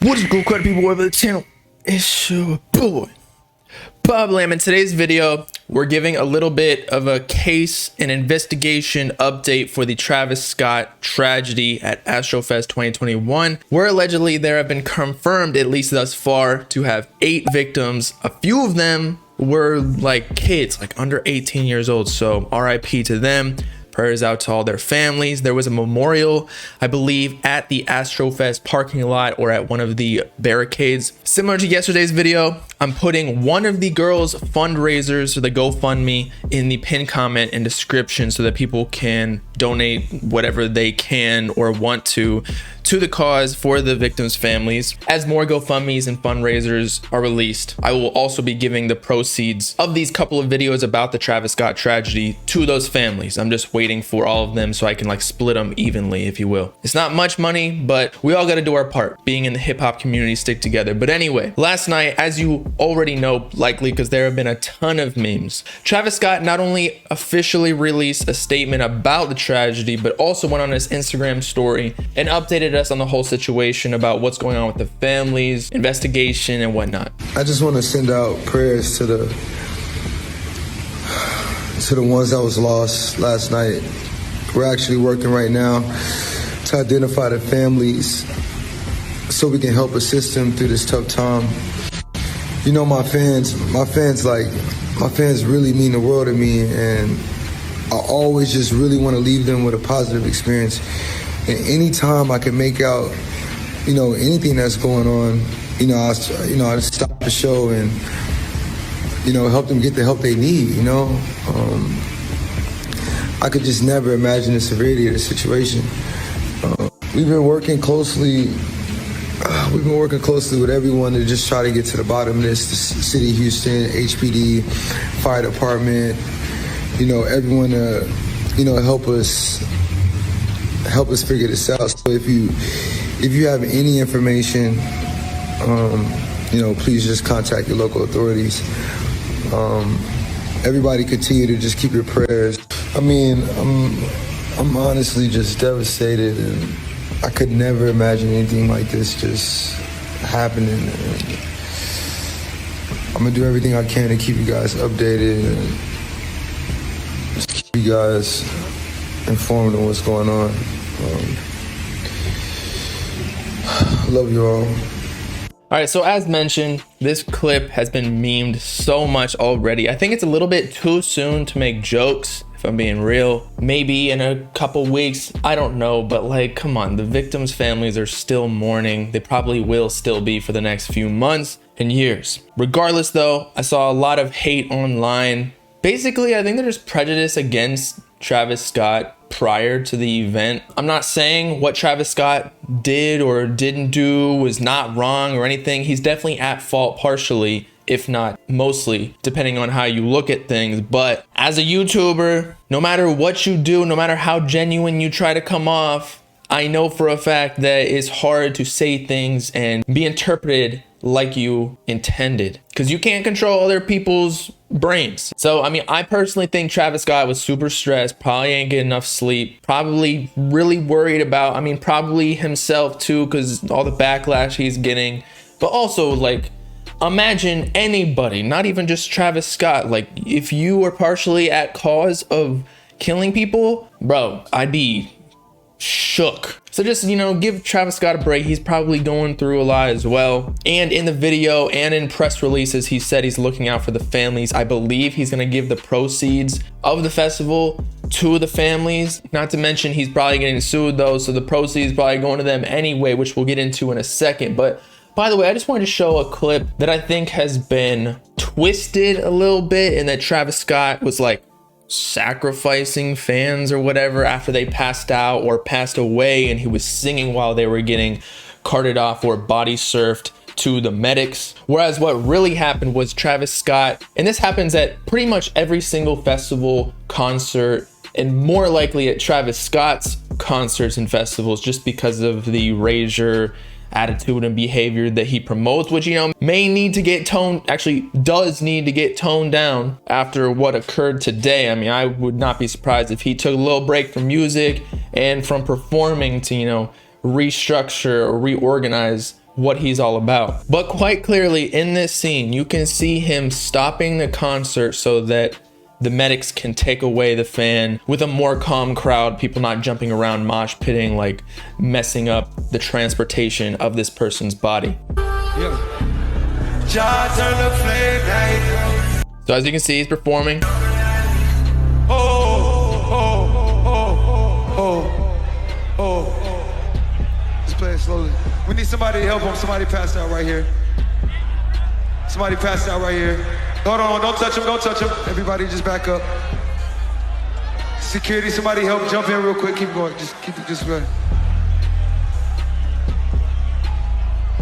What is good, crowd people? Welcome to the channel. It's your boy, Bobbalam. In today's video, we're giving a little bit of a case and investigation update for the Travis Scott tragedy at Astrofest 2021, where allegedly there have been confirmed, at least thus far, to have 8 victims. A few of them were like kids, like under 18 years old. So RIP to them. Prayers out to all their families. There was a memorial, I believe, at the Astrofest parking lot or at one of the barricades. Similar to yesterday's video, I'm putting one of the girls' fundraisers, or the GoFundMe, in the pinned comment and description so that people can donate whatever they can or want to the cause for the victims' families. As more GoFundMes and fundraisers are released, I will also be giving the proceeds of these couple of videos about the Travis Scott tragedy to those families. I'm just waiting for all of them so I can like split them evenly, if you will. It's not much money, but we all got to do our part. Being in the hip hop community, stick together. But anyway, last night, as you already know, likely because there have been a ton of memes, Travis Scott not only officially released a statement about the tragedy, but also went on his Instagram story and updated us on the whole situation about what's going on with the families, investigation, and whatnot. I just want to send out prayers to the ones that was lost last night. We're actually working right now to identify the families so we can help assist them through this tough time. You know, my fans really mean the world to me, and I always just really want to leave them with a positive experience. And anytime I can make out, you know, anything that's going on, I stop the show and, help them get the help they need. I could just never imagine the severity of the situation. We've been working closely with everyone to just try to get to the bottom of this. The city of Houston, HPD, fire department, everyone to, help us figure this out. So if you have any information, please just contact your local authorities. Everybody continue to just keep your prayers. I mean, I'm honestly just devastated, and I could never imagine anything like this just happening. And I'm gonna do everything I can to keep you guys updated and just keep you guys informed on what's going on. I love you all. All right, so as mentioned, this clip has been memed so much already. I think it's a little bit too soon to make jokes, if I'm being real. Maybe in a couple weeks, I don't know, but like, come on, the victims' families are still mourning. They probably will still be for the next few months and years. Regardless though, I saw a lot of hate online. Basically, I think there's prejudice against Travis Scott prior to the event. I'm not saying what Travis Scott did or didn't do was not wrong or anything. He's definitely at fault partially, if not mostly, depending on how you look at things. But as a YouTuber, no matter what you do, no matter how genuine you try to come off, I know for a fact that it's hard to say things and be interpreted like you intended, because you can't control other people's brains. So, I mean, I personally think Travis Scott was super stressed, probably ain't getting enough sleep, probably really worried about, probably himself too, because all the backlash he's getting. But also, like, imagine anybody, not even just Travis Scott, like, if you were partially at cause of killing people, bro, I'd be shook. So just, give Travis Scott a break. He's probably going through a lot as well. And in the video and in press releases, he said he's looking out for the families. I believe he's going to give the proceeds of the festival to the families. Not to mention he's probably getting sued though, so the proceeds probably going to them anyway, which we'll get into in a second. But by the way, I just wanted to show a clip that I think has been twisted a little bit, and that Travis Scott was like sacrificing fans or whatever after they passed out or passed away, and he was singing while they were getting carted off or body surfed to the medics. Whereas what really happened was Travis Scott, and this happens at pretty much every single festival, concert, and more likely at Travis Scott's concerts and festivals, just because of the rager attitude and behavior that he promotes, which may need to get does need to get toned down after what occurred today. I would not be surprised if he took a little break from music and from performing to restructure or reorganize what he's all about. But quite clearly in this scene, you can see him stopping the concert so that the medics can take away the fan with a more calm crowd, people not jumping around, mosh pitting, like messing up the transportation of this person's body. So as you can see, he's performing. Just play it slowly. We need somebody to help him. Somebody passed out right here. Somebody passed out right here. Hold on, don't touch him, don't touch him. Everybody just back up. Security, somebody help jump in real quick. Keep going, just keep it just running.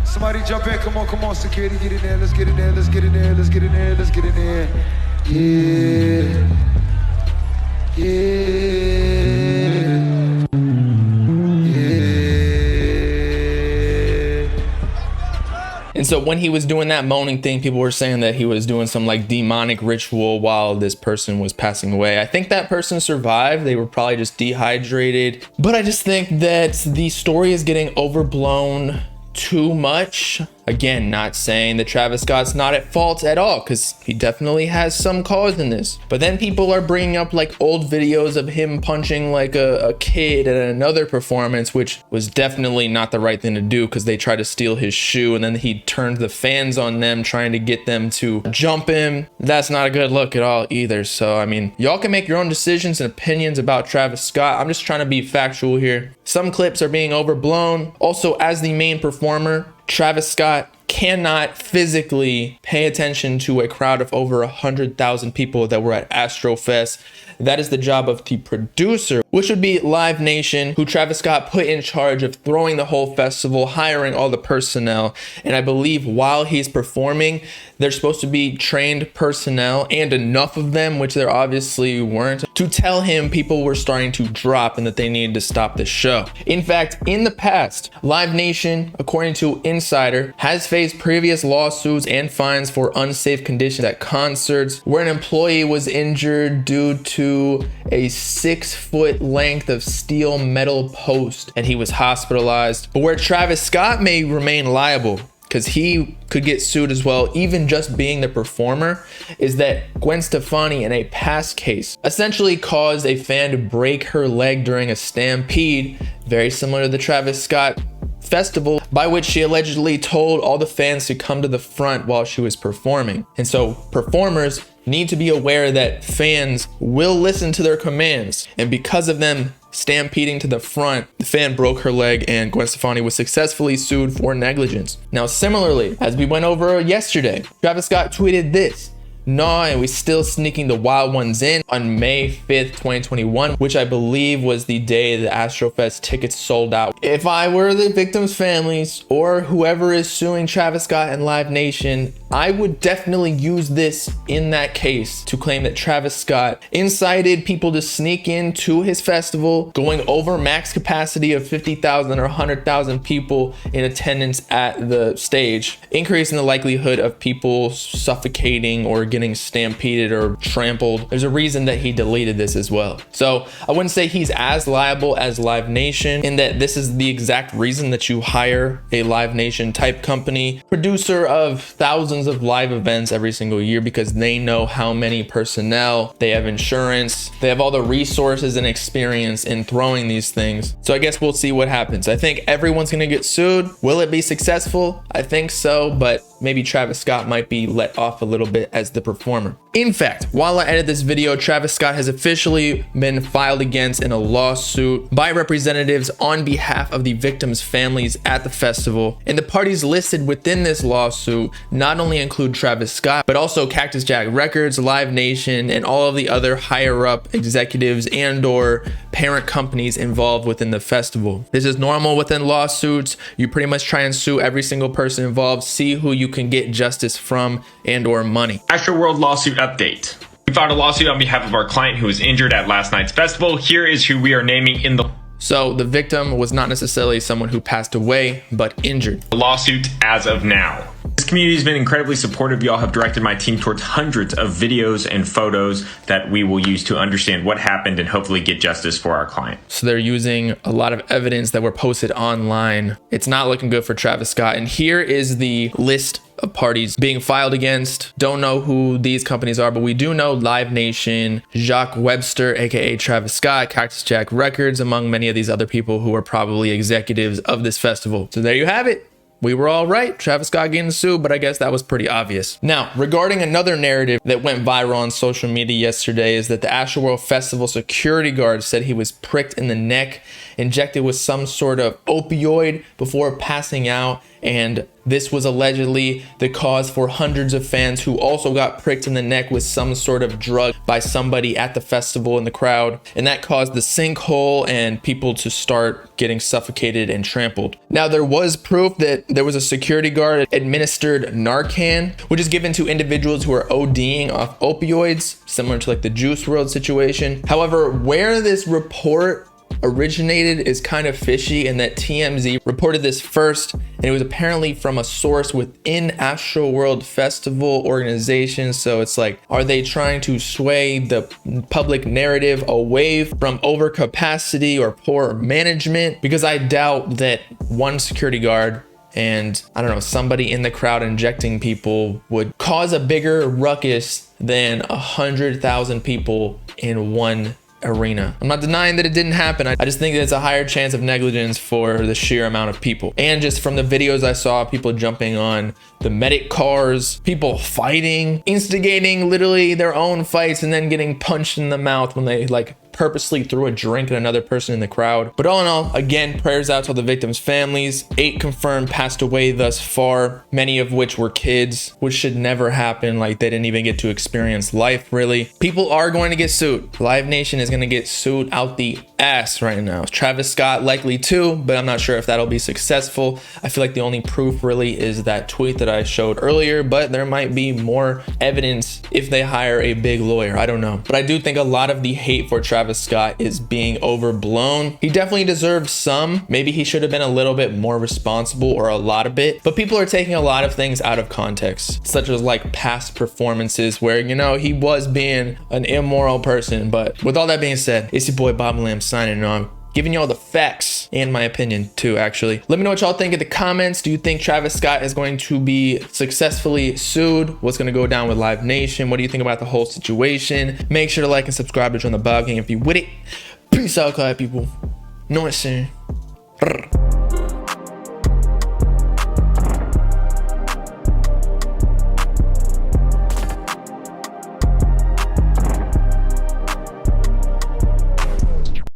Somebody jump in, come on, security, get in there, let's get in there, let's get in there, let's get in there, let's get in there. Yeah. Yeah. And so when he was doing that moaning thing, people were saying that he was doing some like demonic ritual while this person was passing away. I think that person survived. They were probably just dehydrated. But I just think that the story is getting overblown too much. Again, not saying that Travis Scott's not at fault at all, because he definitely has some cause in this. But then people are bringing up like old videos of him punching like a kid at another performance, which was definitely not the right thing to do because they tried to steal his shoe and then he turned the fans on them trying to get them to jump him. That's not a good look at all either. So, I mean, y'all can make your own decisions and opinions about Travis Scott. I'm just trying to be factual here. Some clips are being overblown. Also, as the main performer, Travis Scott cannot physically pay attention to a crowd of over 100,000 people that were at Astrofest. That is the job of the producer, which would be Live Nation, who Travis Scott put in charge of throwing the whole festival, hiring all the personnel. And I believe while he's performing, there's supposed to be trained personnel and enough of them, which there obviously weren't, to tell him people were starting to drop and that they needed to stop the show. In fact, in the past, Live Nation, according to Insider, has faced previous lawsuits and fines for unsafe conditions at concerts, where an employee was injured due to a 6-foot length of steel metal post and he was hospitalized. But where Travis Scott may remain liable, because he could get sued as well, even just being the performer, is that Gwen Stefani in a past case essentially caused a fan to break her leg during a stampede, very similar to the Travis Scott festival, by which she allegedly told all the fans to come to the front while she was performing. And so performers need to be aware that fans will listen to their commands, and because of them stampeding to the front, the fan broke her leg and Gwen Stefani was successfully sued for negligence. Now, similarly, as we went over yesterday, Travis Scott tweeted this: "No, and we still sneaking the wild ones in" on May 5th, 2021, which I believe was the day the Astrofest tickets sold out. If I were the victims' families or whoever is suing Travis Scott and Live Nation, I would definitely use this in that case to claim that Travis Scott incited people to sneak into his festival, going over max capacity of 50,000 or 100,000 people in attendance at the stage, increasing the likelihood of people suffocating or getting stampeded or trampled. There's a reason that he deleted this as well. So I wouldn't say he's as liable as Live Nation, in that this is the exact reason that you hire a Live Nation type company, producer of thousands of live events every single year, because they know how many personnel, they have insurance, they have all the resources and experience in throwing these things. So I guess we'll see what happens. I think everyone's gonna get sued. Will it be successful? I think so, but maybe Travis Scott might be let off a little bit as the performer. In fact, while I edit this video, Travis Scott has officially been filed against in a lawsuit by representatives on behalf of the victims' families at the festival. And the parties listed within this lawsuit not only include Travis Scott, but also Cactus Jack Records, Live Nation, and all of the other higher up executives and or parent companies involved within the festival. This is normal within lawsuits. You pretty much try and sue every single person involved, see who you can get justice from and or money. Astroworld lawsuit update. We filed a lawsuit on behalf of our client who was injured at last night's festival. Here is who we are naming in the So the victim was not necessarily someone who passed away, but injured. lawsuit as of now. This community has been incredibly supportive. Y'all have directed my team towards hundreds of videos and photos that we will use to understand what happened and hopefully get justice for our client. So they're using a lot of evidence that were posted online. It's not looking good for Travis Scott. And here is the list of parties being filed against. Don't know who these companies are, but we do know Live Nation, Jacques Webster, aka Travis Scott, Cactus Jack Records, among many of these other people who are probably executives of this festival. So there you have it. We were all right. Travis Scott getting sued, but I guess that was pretty obvious. Now, regarding another narrative that went viral on social media yesterday is that the Astroworld Festival security guard said he was pricked in the neck, injected with some sort of opioid before passing out, and this was allegedly the cause for hundreds of fans who also got pricked in the neck with some sort of drug by somebody at the festival in the crowd, and that caused the sinkhole and people to start getting suffocated and trampled. Now, there was proof that there was a security guard administered Narcan, which is given to individuals who are ODing off opioids, similar to like the Juice WRLD situation. However, where this report originated is kind of fishy, and that TMZ reported this first, and it was apparently from a source within Astroworld Festival organization. So it's like, are they trying to sway the public narrative away from overcapacity or poor management? Because I doubt that one security guard and, I don't know, somebody in the crowd injecting people would cause a bigger ruckus than 100,000 people in one arena. I'm not denying that it didn't happen. I just think that it's a higher chance of negligence for the sheer amount of people. And just from the videos I saw, people jumping on the medic cars, people fighting, instigating literally their own fights, and then getting punched in the mouth when they like purposely threw a drink at another person in the crowd. But all in all, again, prayers out to the victims' families. 8 confirmed passed away thus far, many of which were kids, which should never happen. Like, they didn't even get to experience life, really. People are going to get sued. Live Nation is going to get sued out the ass right now. Travis Scott likely too, but I'm not sure if that'll be successful. I feel like the only proof really is that tweet that I showed earlier, but there might be more evidence if they hire a big lawyer. I don't know. But I do think a lot of the hate for Travis Scott is being overblown. He definitely deserves some. Maybe he should have been a little bit more responsible, or a lot of it. But people are taking a lot of things out of context, such as like past performances where, you know, he was being an immoral person. But with all that being said, it's your boy Bobbalam signing on, giving you all the facts and my opinion too, actually. Let me know what y'all think in the comments. Do you think Travis Scott is going to be successfully sued? What's going to go down with Live Nation? What do you think about the whole situation? Make sure to like and subscribe to join the Bob Gang if you with it. Peace out, people. Know what I'm saying?